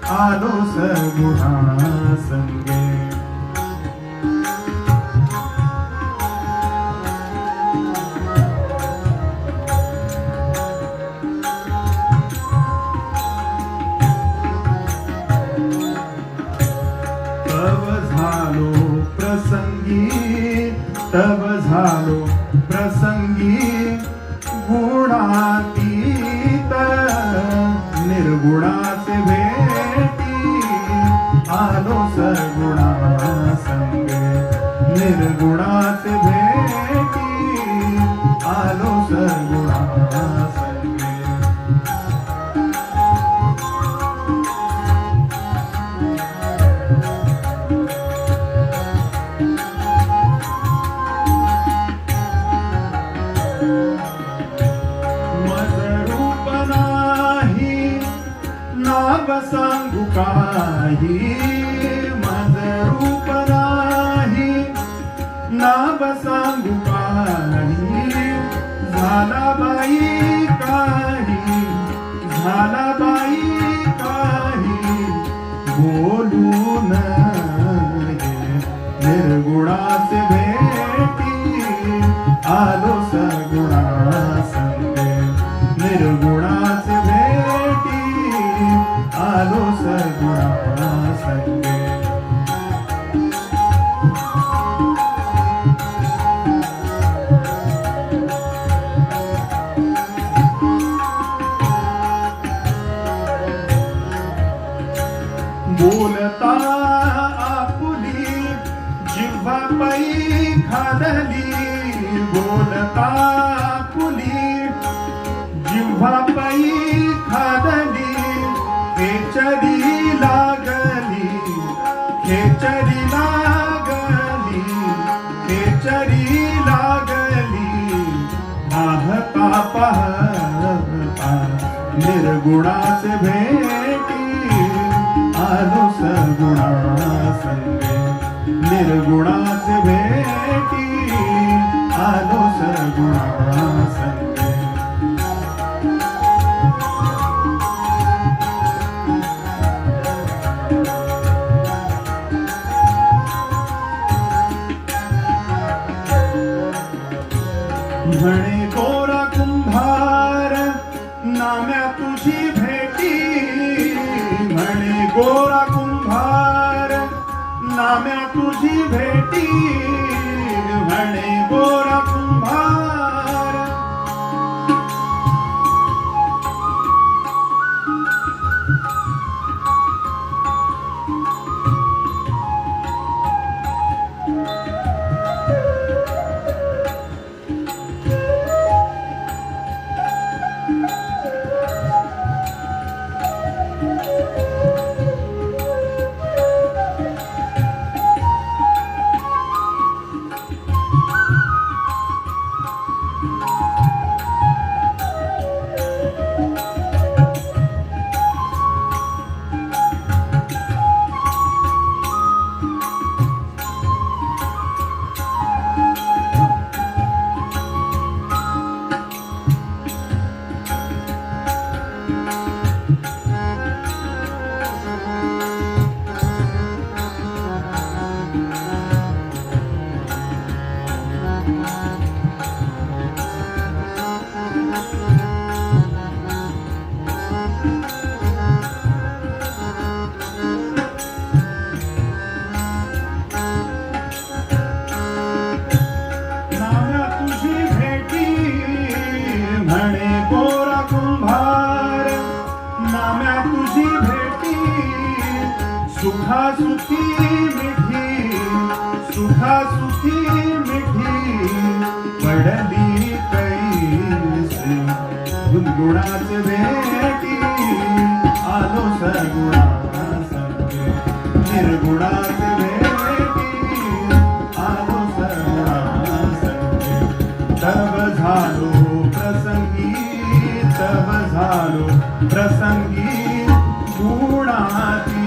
आलो सगुणा संगे. तव झालो प्रसंगी, तव झालो प्रसंगी, गुणातीत निर्गुणाचे भेटी. आलो सगुणा संगे, निर्गुणाचे भेटी. आलो सगुणा संगे. नाव सांगू काही, माझ रूप नाही नाव सांगू काही. झाला बाई काही, झाला बाई काही, बोलून निर्गुणाचे भेटी. आलो सगुणा संगे, निर्गुणाचे भेटी. आलो सगुणा संगे. बोलता आपुली जिव्हा पै खादली. बोलता आपुली जिव्हा पै खादली. खेचरी लागली, खेचरी लागली, खेचरी लागली. पाहता पाहता निर्गुणाचे भेटी. आलो सगुणा संगे, निर्गुणाचे भेटी. आलो सगुणा संगे. म्हणे गोरा कुंभार नाम्या तुझी भेटी. म्हणे गोरा कुंभार नाम्या तुझी भेटी. म्हणे गोरा कुंभार. सुखा सुखी मिठी, सुखा सुखी मिठी, पडली कैसी गुणगुणाचे भेटी. आलो सगुणा संगे, निर्गुणाचे भेटी. आलो सगुणा संगे. तव झालो प्रसंगी, तव झालो प्रसंगी, गुणाती